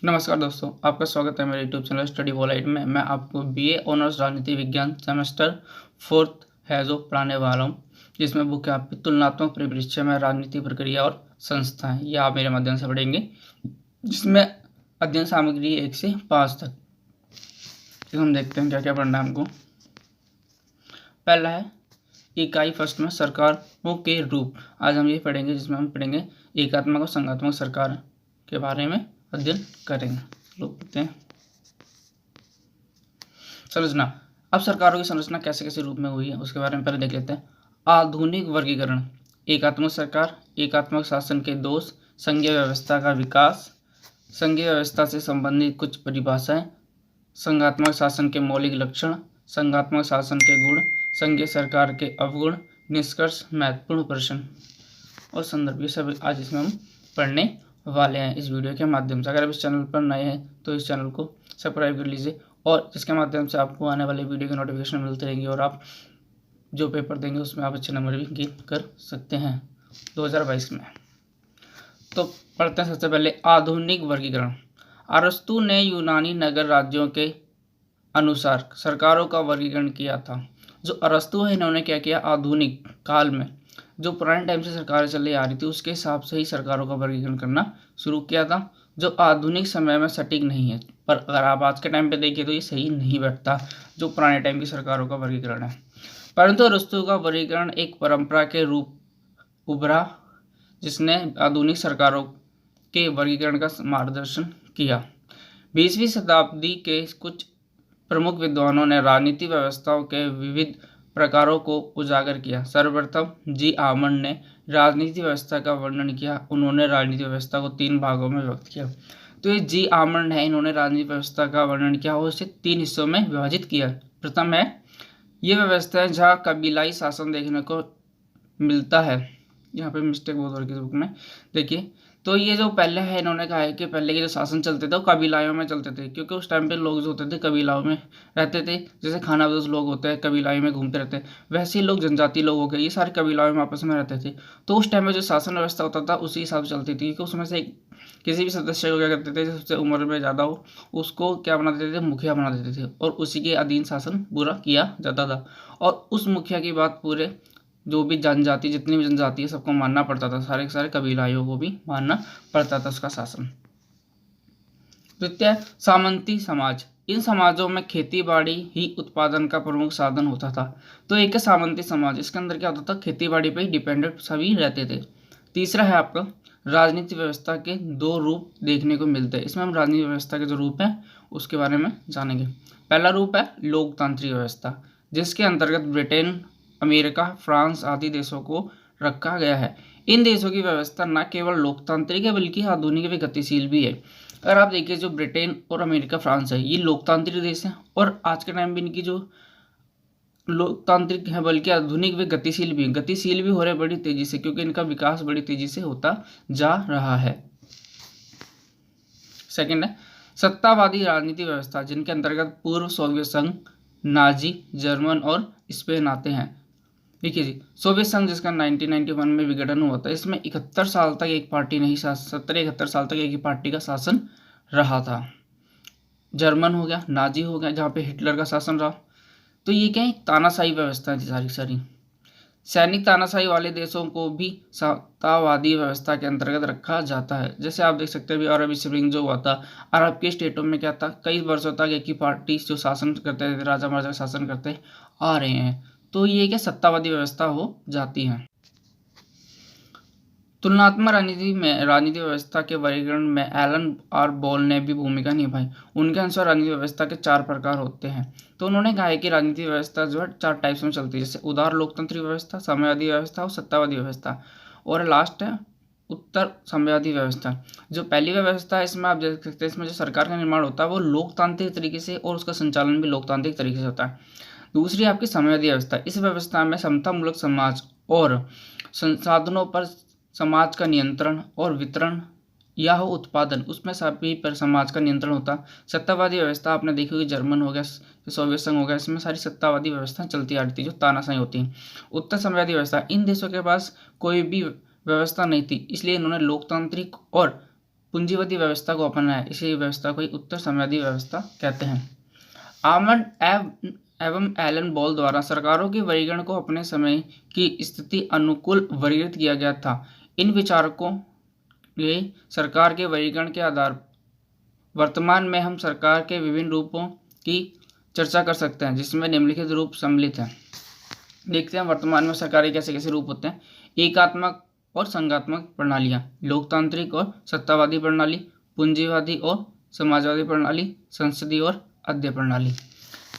नमस्कार दोस्तों, आपका स्वागत है मेरे यूट्यूब चैनल स्टडी वॉलेट में। मैं आपको बीए ऑनर्स राजनीति विज्ञान सेमेस्टर 4th है जो पढ़ाने वाला हूँ, जिसमें बुक है आपकी तुलनात्मक परिदृश्य में राजनीति प्रक्रिया और संस्थाएं। यह आप मेरे माध्यम से पढ़ेंगे, जिसमें अध्ययन सामग्री 1 से 5 तक। तो हम देखते हैं क्या क्या पढ़ना है हमको। पहला है इकाई फर्स्ट में सरकारों के रूप। आज हम ये पढ़ेंगे, जिसमें हम पढ़ेंगे एकात्मक और संघात्मक सरकार के बारे में अध्ययन करेंगे। लोग पढ़ते हैं संरचना। अब सरकारों की संरचना कैसे कैसे रूप में हुई है उसके बारे में पहले देख लेते हैं। आधुनिक वर्गीकरण। एकात्मक सरकार, एकात्मक शासन के दोष, संघीय व्यवस्था का विकास, संघीय व्यवस्था से संबंधित कुछ परिभाषाएं, संघात्मक शासन के मौलिक लक्षण, संघात्मक शासन के गुण, संघीय सरकार के अवगुण, निष्कर्ष, महत्वपूर्ण प्रश्न और संदर्भ। ये सब आज इसमें हम पढ़ने वाले हैं इस वीडियो के माध्यम से। अगर आप इस चैनल पर नए हैं तो इस चैनल को सब्सक्राइब कर लीजिए, और इसके माध्यम से आपको आने वाले वीडियो की नोटिफिकेशन मिलती रहेंगी और आप जो पेपर देंगे उसमें आप अच्छे नंबर भी गेन कर सकते हैं 2022 में। तो पढ़ते हैं सबसे पहले आधुनिक वर्गीकरण। अरस्तु ने यूनानी नगर राज्यों के अनुसार सरकारों का वर्गीकरण किया था। जो अरस्तु है, इन्होंने क्या किया, आधुनिक काल में जो पुराने टाइम से सरकारें चली आ रही थी उसके हिसाब से ही सरकारों का वर्गीकरण करना शुरू किया था, जो आधुनिक समय में सटीक नहीं है। पर अगर आप आज के टाइम पे देखिए तो ये सही नहीं बैठता जो पुराने टाइम की सरकारों का वर्गीकरण है। परंतु अरस्तु का वर्गीकरण एक परंपरा के रूप उभरा, जिसने आधुनिक सरकारों के वर्गीकरण का मार्गदर्शन किया। 20वीं शताब्दी के कुछ प्रमुख विद्वानों ने राजनीति व्यवस्थाओं के विविध प्रकारों को उजागर किया। सर्वप्रथम जी आमंड ने राजनीति व्यवस्था का वर्णन किया। उन्होंने राजनीति व्यवस्था को 3 भागों में व्यक्त किया। तो ये जी आमंड है, इन्होंने राजनीति व्यवस्था का वर्णन किया और इसे 3 हिस्सों में विभाजित किया। प्रथम है ये व्यवस्था है जहाँ कबीलाई शासन देखने को मिलता है। यहाँ पे मिस्टेक बहुत हो रही है बुक में, देखिए। तो ये जो पहले है, इन्होंने कहा है कि पहले के जो शासन चलते थे वो कबीलाओं में चलते थे, क्योंकि उस टाइम पे लोग जो होते थे कबीलाओं में रहते थे। जैसे खानाबदोश लोग होते हैं कबीलाओं में घूमते रहते हैं, वैसे ही लोग जनजाति लोग हो गए, ये सारे कबीलाओं में आपस में रहते थे। तो उस टाइम में जो शासन व्यवस्था होता था उसी हिसाब से चलती थी, क्योंकि उसमें से किसी भी सदस्य को क्या करते थे, सबसे उम्र में ज़्यादा हो उसको क्या बना देते थे, मुखिया बना देते थे, और उसी के अधीन शासन पूरा किया जाता था। और उस मुखिया की बात पूरे जो भी जनजाति, जितनी भी जनजाति है, सबको मानना पड़ता था, सारे के सारे कबीलाइयों को भी मानना पड़ता था उसका शासन। द्वितीय, सामंती समाज। इन समाजों में खेती बाड़ी ही उत्पादन का प्रमुख साधन होता था। तो एक सामंती समाज, इसके अंदर क्या होता था, खेती बाड़ी पे ही डिपेंडेंट सभी रहते थे। तीसरा है आपका राजनीति व्यवस्था के 2 रूप देखने को मिलते हैं। इसमें हम राजनीति व्यवस्था के जो रूप हैं उसके बारे में जानेंगे। पहला रूप है लोकतांत्रिक व्यवस्था, जिसके अंतर्गत ब्रिटेन, अमेरिका, फ्रांस आदि देशों को रखा गया है। इन देशों की व्यवस्था न केवल लोकतांत्रिक है बल्कि आधुनिक व गतिशील भी है। अगर आप देखिए जो ब्रिटेन और अमेरिका, फ्रांस है, ये लोकतांत्रिक देश हैं, और आज के टाइम में इनकी जो लोकतांत्रिक है बल्कि आधुनिक व गतिशील भी हो रहे बड़ी तेजी से, क्योंकि इनका विकास बड़ी तेजी से होता जा रहा है। सेकेंड है सत्तावादी राजनीति व्यवस्था, जिनके अंतर्गत पूर्व सोवियत संघ, नाजी, जर्मन और स्पेन आते हैं। देखिए जी, सोवियत संघ जिसका 1991 में विघटन हुआ था, इसमें 71 साल तक एक पार्टी नहीं, 70-71 साल तक एक ही पार्टी का शासन रहा था। जर्मन हो गया, नाजी हो गया, जहाँ पे हिटलर का शासन रहा। तो ये क्या है, तानाशाही व्यवस्था है सारी सारी। सैनिक तानाशाही वाले देशों को भी सत्तावादी व्यवस्था के अंतर्गत रखा जाता है। जैसे आप देख सकते हैं अभी अरब स्प्रिंग जो हुआ था, अरब के स्टेटों में क्या था, कई वर्षों तक एक ही पार्टी जो शासन करते थे, राजा महाराजा शासन करते आ रहे हैं। तो ये क्या सत्तावादी व्यवस्था हो जाती है। तुलनात्मक राजनीति व्यवस्था के वर्गीकरण में एलन आर बॉल ने भी भूमिका निभाई। उनके अनुसार राजनीति व्यवस्था के 4 प्रकार होते हैं। तो उन्होंने कहा है कि राजनीति व्यवस्था जो है 4 टाइप्स में चलती है, जैसे उदार लोकतांत्रिक व्यवस्था, साम्यवादी व्यवस्था और सत्तावादी व्यवस्था, और लास्ट है उत्तर साम्यवादी व्यवस्था। जो पहली व्यवस्था है, इसमें आप देख सकते हैं, इसमें जो सरकार का निर्माण होता है वो लोकतांत्रिक तरीके से और उसका संचालन भी लोकतांत्रिक तरीके से होता है। दूसरी आपकी साम्यवादी व्यवस्था। इस व्यवस्था में समतामूलक समाज और संसाधनों पर समाज का नियंत्रण और वितरण या हो उत्पादन, उसमें सभी पर समाज का नियंत्रण होता। सत्तावादी व्यवस्था आपने देखी होगी, जर्मन हो गया, सोवियत संघ हो गया, इसमें सारी सत्तावादी व्यवस्था चलती आ रही थी जो तानाशाही होती है। उत्तर साम्यवादी व्यवस्था, इन देशों के पास कोई भी व्यवस्था नहीं थी, इसलिए इन्होंने लोकतांत्रिक और पूंजीवादी व्यवस्था को अपनाया, इसी व्यवस्था को ही उत्तर साम्यवादी व्यवस्था कहते हैं। आर्मंड एवं एलन बॉल द्वारा सरकारों के वर्गीकरण को अपने समय की स्थिति अनुकूल वर्गीकृत किया गया था। इन विचारकों ने सरकार के वर्गीकरण के आधार वर्तमान में हम सरकार के विभिन्न रूपों की चर्चा कर सकते हैं, जिसमें निम्नलिखित रूप सम्मिलित हैं। देखते हैं वर्तमान में सरकारी कैसे कैसे रूप होते हैं। एकात्मक और संघात्मक प्रणालियां, लोकतांत्रिक और सत्तावादी प्रणाली, पूंजीवादी और समाजवादी प्रणाली, संसदीय और अध्यय प्रणाली।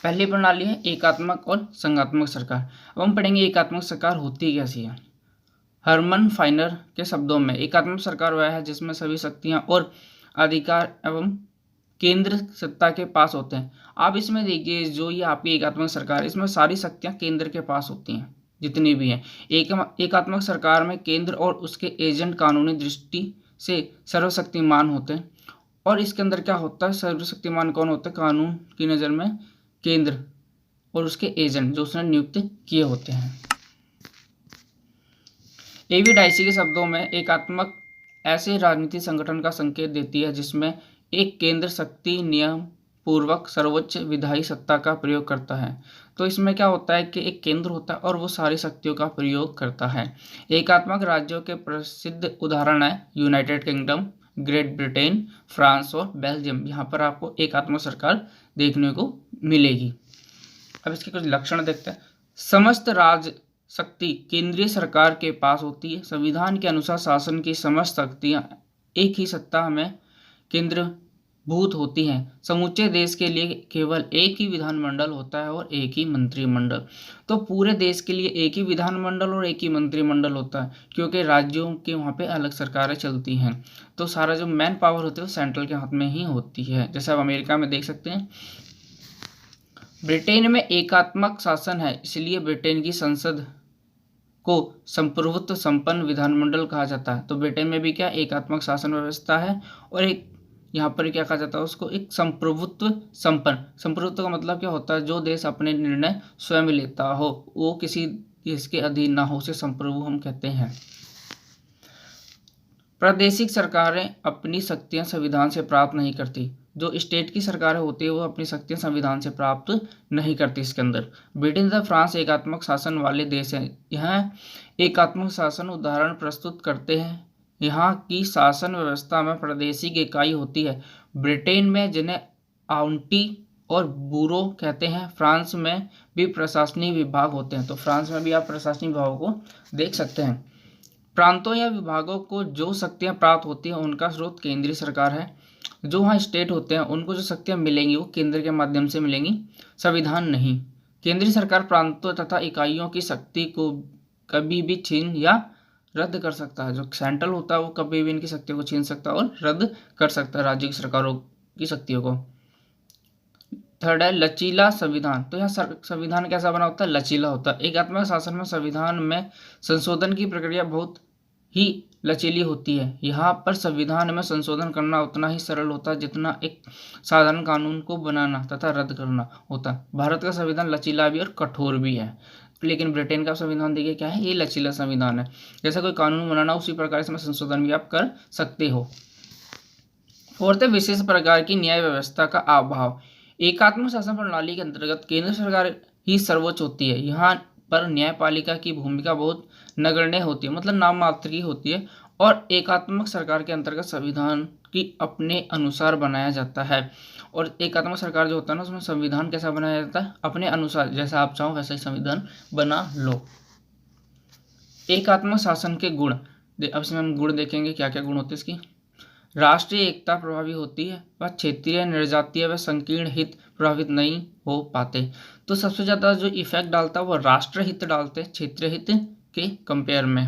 पहली प्रणाली है एकात्मक और संघात्मक सरकार। अब हम पढ़ेंगे एकात्मक सरकार होती कैसी है। हरमन फाइनर के शब्दों में एकात्मक सरकार वह है जिसमें सभी शक्तियां और अधिकार एवं केंद्र सत्ता के पास होते हैं। आप इसमें देखिए, जो ये आपकी एकात्मक सरकार, इसमें सारी शक्तियां केंद्र के पास होती हैं जितनी भी हैं। एकात्मक सरकार में केंद्र और उसके एजेंट कानूनी दृष्टि से सर्वशक्तिमान होते हैं। और इसके अंदर क्या होता है, सर्वशक्तिमान कौन होता है, कानून की नज़र में केंद्र और उसके एजेंट जो उसने नियुक्त किए होते हैं। एवी डाइसी के शब्दों में एकात्मक ऐसे राजनीतिक संगठन का संकेत देती है जिसमें एक केंद्र शक्ति नियम पूर्वक सर्वोच्च विधायी सत्ता का प्रयोग करता है। तो इसमें क्या होता है कि एक केंद्र होता है और वो सारी शक्तियों का प्रयोग करता है। एकात्मक राज्यों के प्रसिद्ध उदाहरण है United kingdom, great Britain, France और बेल्जियम। यहाँ पर आपको एकात्मक सरकार देखने को मिलेगी। अब इसके कुछ लक्षण देखते हैं। समस्त राज शक्ति केंद्रीय सरकार के पास होती है। संविधान के अनुसार शासन की समस्त शक्तियां एक ही सत्ता में केंद्रभूत होती हैं। समूचे देश के लिए केवल एक ही विधानमंडल होता है और एक ही मंत्रिमंडल। तो पूरे देश के लिए एक ही विधानमंडल और एक ही मंत्रिमंडल होता है, क्योंकि राज्यों के वहाँ पे अलग सरकारें चलती हैं। तो सारा जो मैन पावर होती है वो सेंट्रल के हाथ में ही होती है, जैसे आप अमेरिका में देख सकते हैं। ब्रिटेन में एकात्मक शासन है, इसलिए ब्रिटेन की संसद को संप्रभुत्व संपन्न विधानमंडल कहा जाता है। तो ब्रिटेन में भी क्या एकात्मक शासन व्यवस्था है, और एक यहाँ पर क्या कहा जाता है उसको, एक संप्रभुत्व संपन्न। संप्रभुत्व का मतलब क्या होता है, जो देश अपने निर्णय स्वयं लेता हो, वो किसी देश के अधीन ना हो, उसे संप्रभु हम कहते हैं। प्रादेशिक सरकारें अपनी शक्तियां संविधान से प्राप्त नहीं करती। जो स्टेट की सरकारें होती है वो अपनी शक्तियां संविधान से प्राप्त नहीं करती। इसके अंदर ब्रिटेन तथा फ्रांस एकात्मक शासन वाले देश हैं। यहाँ एकात्मक शासन उदाहरण प्रस्तुत करते हैं। यहाँ की शासन व्यवस्था में प्रादेशिक इकाई होती है। ब्रिटेन में जिन्हें काउंटी और बुरो कहते हैं। फ्रांस में भी प्रशासनिक विभाग होते हैं। तो फ्रांस में भी आप प्रशासनिक विभागों को देख सकते हैं। प्रांतों या विभागों को जो शक्तियां प्राप्त होती हैं उनका स्रोत केंद्रीय सरकार है। जो वहाँ स्टेट होते हैं उनको जो शक्तियां मिलेंगी वो केंद्र के माध्यम से मिलेंगी, संविधान नहीं। केंद्रीय सरकार प्रांतों तथा इकाइयों की शक्ति को कभी भी छीन या रद्द कर सकता है। जो सेंट्रल होता है वो कभी भी इनकी शक्तियों को छीन सकता है और रद्द कर सकता है राज्य की सरकारों की शक्तियों को। थर्ड है लचीला संविधान। तो यहाँ संविधान कैसा बना होता है, लचीला होता है। एकात्मक शासन में संविधान में संशोधन की प्रक्रिया बहुत ही लचीली होती है। यहाँ पर संविधान में संशोधन करना उतना ही सरल होता है जितना एक साधारण कानून को बनाना तथा रद्द करना होता है। भारत का संविधान लचीला भी और कठोर भी है, लेकिन ब्रिटेन का संविधान देखिए क्या है, ये लचीला संविधान है। जैसा कोई कानून बनाना उसी प्रकार इसमें संशोधन भी आप कर सकते हो। फोर्थ है विशेष प्रकार की न्याय व्यवस्था का अभाव। एकात्मक शासन प्रणाली के अंतर्गत केंद्र सरकार ही सर्वोच्च होती है। यहाँ पर न्यायपालिका की भूमिका बहुत नगण्य होती है, मतलब नाम मात्र की होती है। और एकात्मक सरकार के अंतर्गत संविधान की अपने अनुसार बनाया जाता है। और एकात्मक सरकार जो होता है ना, उसमें संविधान कैसा बनाया जाता है, अपने अनुसार, जैसा आप चाहो वैसा ही संविधान बना लो। एकात्मक शासन के गुण, अब इसमें हम गुण देखेंगे क्या क्या गुण होते हैं इसकी। राष्ट्रीय एकता प्रभावी होती है, वह क्षेत्रीय, निर्जातीय व संकीर्ण हित प्रभावित नहीं हो पाते। तो सबसे ज़्यादा जो इफेक्ट डालता है वो राष्ट्र हित डालते हैं क्षेत्रीय हित के कंपेयर में।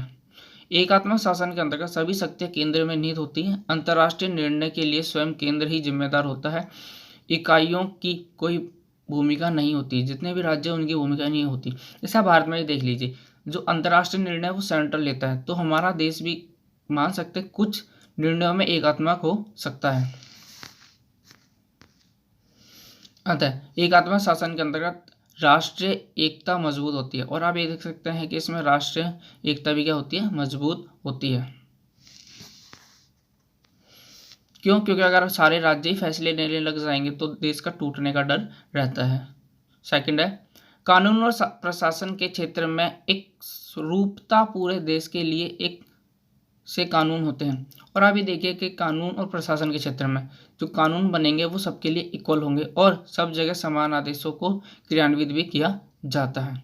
एकात्मक शासन के अंतर्गत सभी शक्तियां केंद्र में निहित होती हैं। अंतर्राष्ट्रीय निर्णय के लिए स्वयं केंद्र ही जिम्मेदार होता है। इकाइयों की कोई भूमिका नहीं होती, जितने भी राज्य उनकी भूमिका नहीं होती। जैसा भारत में देख लीजिए, जो अंतर्राष्ट्रीय निर्णय वो सेंट्रल लेता है। तो हमारा देश भी मान सकते कुछ निर्णयों में एकात्मक हो सकता है। अतः एकात्मक शासन के अंतर्गत राष्ट्रीय एकता मजबूत होती है। और आप ये देख सकते हैं कि इसमें राष्ट्रीय एकता भी क्या होती है, मजबूत होती है। क्यों? क्योंकि अगर सारे राज्य ही फैसले लेने लग जाएंगे तो देश का टूटने का डर रहता है। सेकंड है, कानून और प्रशासन के क्षेत्र में एक रूपता पूरे देश के लिए एक से कानून होते हैं। और आप ये देखिए कि कानून और प्रशासन के क्षेत्र में जो कानून बनेंगे वो सबके लिए इक्वल होंगे और सब जगह समान आदेशों को क्रियान्वित भी किया जाता है।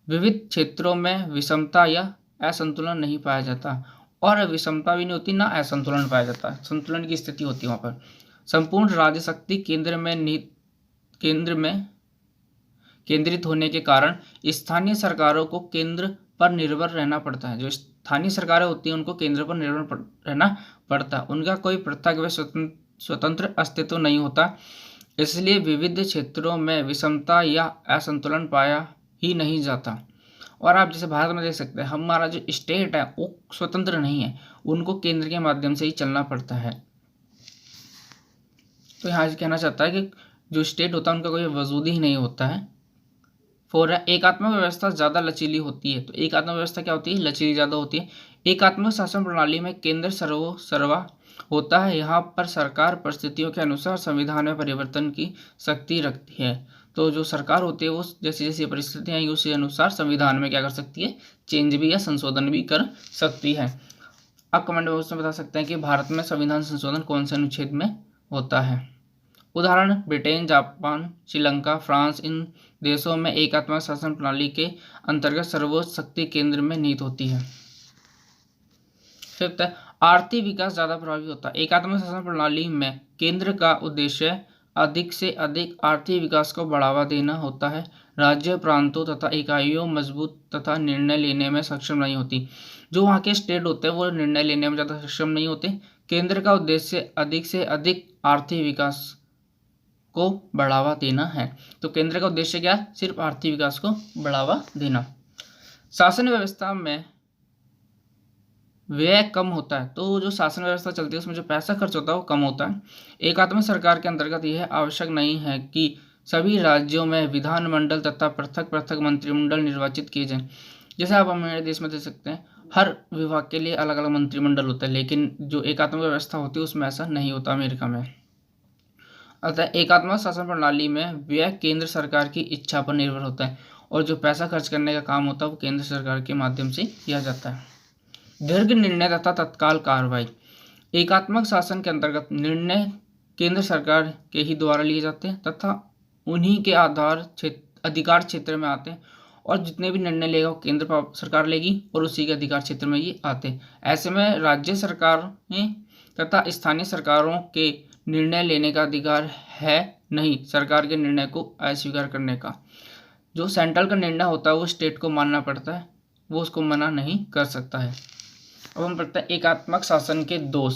विविध क्षेत्रों में विषमता या असंतुलन नहीं पाया जाता, और विषमता भी नहीं होती ना असंतुलन पाया जाता, संतुलन की स्थिति होती है वहाँ पर। संपूर्ण राज्य शक्ति केंद्र में केंद्रित होने के कारण स्थानीय सरकारों को केंद्र पर निर्भर रहना पड़ता है। जो स्थानीय सरकारें होती हैं उनको केंद्र पर निर्भर रहना पड़ता है, उनका कोई पृथक व स्वतंत्र अस्तित्व नहीं होता। इसलिए विविध क्षेत्रों में विषमता या असंतुलन पाया ही नहीं जाता। और आप जैसे भारत में देख सकते हैं, हमारा जो स्टेट है वो स्वतंत्र नहीं है, उनको केंद्र के माध्यम से ही चलना पड़ता है। तो यहाँ कहना चाहता है कि जो स्टेट होता है उनका कोई वजूद ही नहीं होता है। फोर है, एकात्मक व्यवस्था ज़्यादा लचीली होती है। तो एकात्मक व्यवस्था क्या होती है? लचीली ज़्यादा होती है। एकात्मक शासन प्रणाली में केंद्र सर्वा होता है। यहाँ पर सरकार परिस्थितियों के अनुसार संविधान में परिवर्तन की शक्ति रखती है। तो जो सरकार होती है वो जैसी जैसी परिस्थितियाँ आएंगी उसी अनुसार संविधान में क्या कर सकती है? चेंज भी या संशोधन भी कर सकती है। आप कमेंट बॉक्स में बता सकते हैं कि भारत में संविधान संशोधन कौन से अनुच्छेद में होता है। उदाहरण, ब्रिटेन, जापान, श्रीलंका, फ्रांस, इन देशों में एकात्मक शासन प्रणाली के अंतर्गत सर्वोच्च शक्ति केंद्र में निहित होती है। फिफ्थ है, आर्थिक विकास ज़्यादा प्रभावी होता है। एकात्मक शासन प्रणाली में केंद्र का उद्देश्य अधिक से अधिक आर्थिक विकास को बढ़ावा देना होता है। राज्य, प्रांतों तथा इकाइयों मजबूत तथा निर्णय लेने में सक्षम नहीं होती। जो वहाँ के स्टेट होते हैं वो निर्णय लेने में ज़्यादा सक्षम नहीं होते। केंद्र का उद्देश्य अधिक से अधिक आर्थिक विकास को बढ़ावा देना है। तो केंद्र का उद्देश्य क्या है? सिर्फ आर्थिक विकास को बढ़ावा देना। शासन व्यवस्था में व्यय कम होता है। तो जो शासन व्यवस्था चलती है उसमें जो पैसा खर्च होता है वो कम होता है। एकात्मक सरकार के अंतर्गत यह आवश्यक नहीं है कि सभी राज्यों में विधानमंडल तथा पृथक पृथक मंत्रिमंडल निर्वाचित किए जाएं। जैसे आप हमारे देश में देख सकते हैं, हर विभाग के लिए अलग अलग मंत्रिमंडल होता है, लेकिन जो एकात्मक व्यवस्था होती है उसमें ऐसा नहीं होता अमेरिका में। अतः एकात्मक शासन प्रणाली में व्यय केंद्र सरकार की इच्छा पर निर्भर होता है और जो पैसा खर्च करने का काम होता है वो केंद्र सरकार के माध्यम से किया जाता है। दीर्घ निर्णय तथा तत्काल कार्रवाई। एकात्मक शासन के अंतर्गत निर्णय केंद्र सरकार के ही द्वारा लिए जाते हैं तथा उन्हीं के अधिकार क्षेत्र में आते हैं, और जितने भी निर्णय लेगा वो केंद्र सरकार लेगी और उसी के अधिकार क्षेत्र में ये आते हैं। ऐसे में राज्य सरकारें तथा स्थानीय सरकारों के निर्णय लेने का अधिकार है नहीं सरकार के निर्णय को अस्वीकार करने का। जो सेंट्रल का निर्णय होता है वो स्टेट को मानना पड़ता है, वो उसको मना नहीं कर सकता है। अब हम पढ़ते हैं एकात्मक शासन के दोष।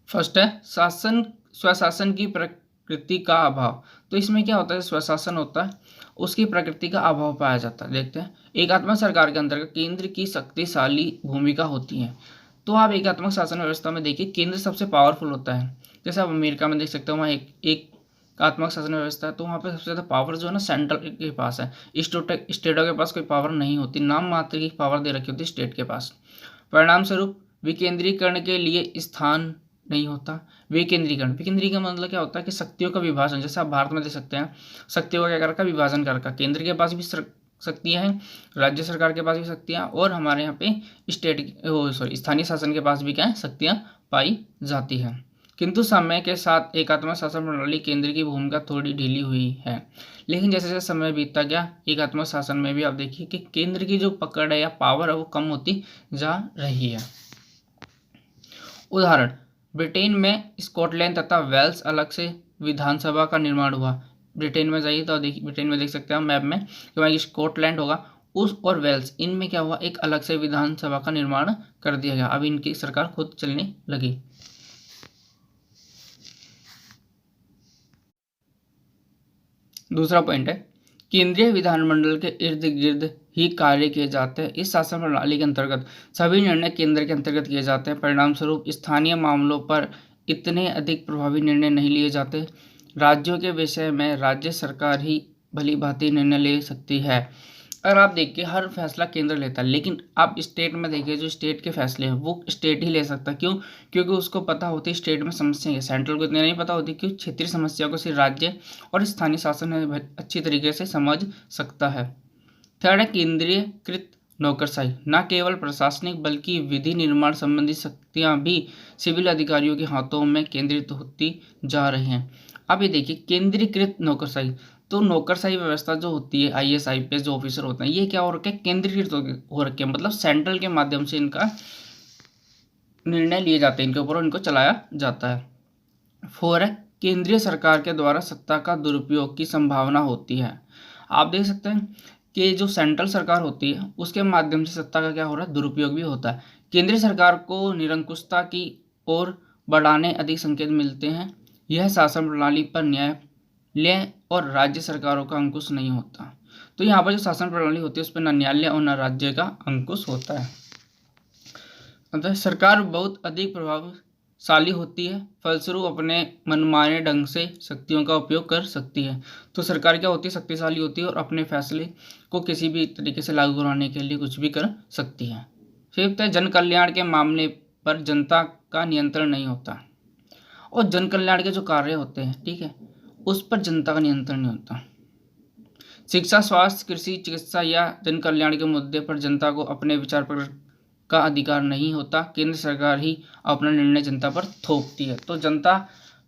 फर्स्ट है स्वशासन की प्रकृति का अभाव। तो इसमें क्या होता है? स्वशासन होता है उसकी प्रकृति का अभाव पाया जाता है। देखते हैं, एकात्मक सरकार के अंतर्गत केंद्र की शक्तिशाली भूमिका होती है। तो आप एकात्मक शासन व्यवस्था में देखिए केंद्र सबसे पावरफुल होता है। जैसे आप अमेरिका में देख सकते हो, वहाँ एक एकात्मक शासन व्यवस्था है, तो वहाँ पे सबसे ज़्यादा पावर जो है ना सेंट्रल के पास है। स्टेटों के पास कोई पावर नहीं होती, नाम मात्र की पावर दे रखी होती स्टेट के पास। परिणाम स्वरूप विकेंद्रीकरण के लिए स्थान नहीं होता। विकेंद्रीकरण का मतलब क्या होता है कि शक्तियों का विभाजन। जैसे आप भारत में देख सकते हैं, शक्तियों का क्या कर रखा? विभाजन कर रखा। केंद्र के पास भी शक्तियाँ हैं, राज्य सरकार के पास भी शक्तियाँ, और हमारे यहाँ पे स्थानीय शासन के पास भी क्या है? शक्तियाँ पाई जाती हैं। किंतु समय के साथ एकात्मक शासन प्रणाली केंद्र की भूमिका थोड़ी ढीली हुई है। लेकिन जैसे जैसे समय बीतता गया एकात्मक शासन में भी आप देखिए कि केंद्र की जो पकड़ है या पावर है वो कम होती जा रही है। उदाहरण, ब्रिटेन में स्कॉटलैंड तथा वेल्स अलग से विधानसभा का निर्माण हुआ। ब्रिटेन में जाइए तो ब्रिटेन में देख सकते हैं मैप में कि वहाँ स्कॉटलैंड होगा, उस और वेल्स इनमें क्या हुआ? एक अलग से विधानसभा का निर्माण कर दिया गया। अब इनकी सरकार खुद चलने लगी। दूसरा पॉइंट है, केंद्रीय विधानमंडल के इर्द गिर्द ही कार्य किए जाते हैं। इस शासन प्रणाली के अंतर्गत सभी निर्णय केंद्र के अंतर्गत किए जाते हैं। परिणाम स्वरूप स्थानीय मामलों पर इतने अधिक प्रभावी निर्णय नहीं लिए जाते। राज्यों के विषय में राज्य सरकार ही भली भांति निर्णय ले सकती है। अगर आप देखिए हर फैसला केंद्र लेता है, लेकिन आप स्टेट में देखिए जो स्टेट के फैसले हैं वो स्टेट ही ले सकता है। क्यों? क्योंकि उसको पता होती है स्टेट में समस्या है, सेंट्रल को इतनी नहीं पता होती। क्यों? क्षेत्रीय समस्या को सिर्फ राज्य और स्थानीय शासन में अच्छी तरीके से समझ सकता है। थर्ड है केंद्रीयकृत नौकरशाही। न केवल प्रशासनिक बल्कि विधि निर्माण संबंधी शक्तियां भी सिविल अधिकारियों के हाथों में केंद्रित होती जा रही हैं। अब ये देखिए केंद्रीकृत नौकरशाही, तो नौकरशाही व्यवस्था जो होती है, आईएएस आईपीएस जो ऑफिसर होते हैं, ये क्या हो रखे हैं? केंद्रीकृत हो रखे हैं, मतलब सेंट्रल के माध्यम से इनका निर्णय लिए जाते हैं इनके ऊपर और इनको चलाया जाता है। फोर है केंद्रीय सरकार के द्वारा सत्ता का दुरुपयोग की संभावना होती है। आप देख सकते हैं कि जो सेंट्रल सरकार होती है उसके माध्यम से सत्ता का क्या हो रहा है? दुरुपयोग भी होता है। केंद्रीय सरकार को निरंकुशता की ओर बढ़ाने अधिक संकेत मिलते हैं। यह शासन प्रणाली पर न्यायालय और राज्य सरकारों का अंकुश नहीं होता। तो यहाँ पर जो शासन प्रणाली होती है उस पर न न्यायालय और न राज्य का अंकुश होता है। अतः सरकार बहुत अधिक प्रभावशाली होती है, फलस्वरूप अपने मनमाने ढंग से शक्तियों का उपयोग कर सकती है। तो सरकार क्या होती है? शक्तिशाली होती है और अपने फैसले को किसी भी तरीके से लागू कराने के लिए कुछ भी कर सकती है। फिफ्थ है जन कल्याण के मामले पर जनता का नियंत्रण नहीं होता। और जन कल्याण के जो कार्य होते हैं, ठीक है, उस पर जनता का नियंत्रण नहीं होता। शिक्षा, स्वास्थ्य, कृषि, चिकित्सा या जन कल्याण के मुद्दे पर जनता को अपने विचार प्रकट का अधिकार नहीं होता। केंद्र सरकार ही अपना निर्णय जनता पर थोपती है। तो जनता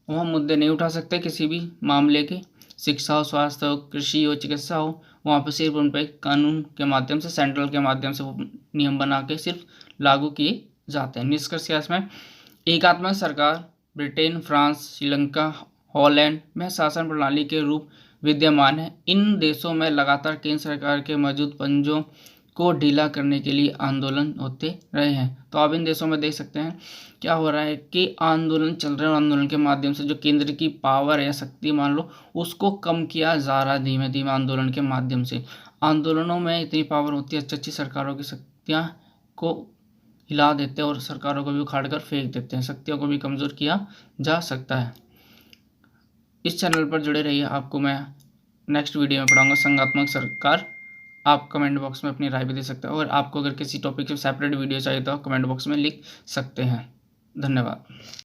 वह मुद्दे नहीं उठा सकते किसी भी मामले के, शिक्षा हो, स्वास्थ्य हो, कृषि हो, चिकित्सा हो, वहाँ पर सिर्फ उन पर कानून के माध्यम से, सेंट्रल के माध्यम से वो नियम बना के सिर्फ लागू किए जाते हैं। निष्कर्ष क्या इसमें? एकात्मक सरकार ब्रिटेन, फ्रांस, श्रीलंका, हॉलैंड में शासन प्रणाली के रूप विद्यमान है। इन देशों में लगातार केंद्र सरकार के मौजूद पंजों को ढीला करने के लिए आंदोलन होते रहे हैं। तो आप इन देशों में देख सकते हैं क्या हो रहा है कि आंदोलन चल रहे हैं, आंदोलन के माध्यम से जो केंद्र की पावर या शक्ति मान लो उसको कम किया जा रहा है धीमे धीमे आंदोलन के माध्यम से। आंदोलनों में इतनी पावर होती है, अच्छी अच्छी सरकारों की शक्तियाँ को हिला देते हैं और सरकारों को भी उखाड़ कर फेंक देते हैं, शक्तियों को भी कमज़ोर किया जा सकता है। इस चैनल पर जुड़े रहिए, आपको मैं नेक्स्ट वीडियो में पढ़ाऊंगा संघात्मक सरकार। आप कमेंट बॉक्स में अपनी राय भी दे सकते हो और आपको अगर किसी टॉपिक से सेपरेट वीडियो चाहिए तो कमेंट बॉक्स में लिख सकते हैं। धन्यवाद।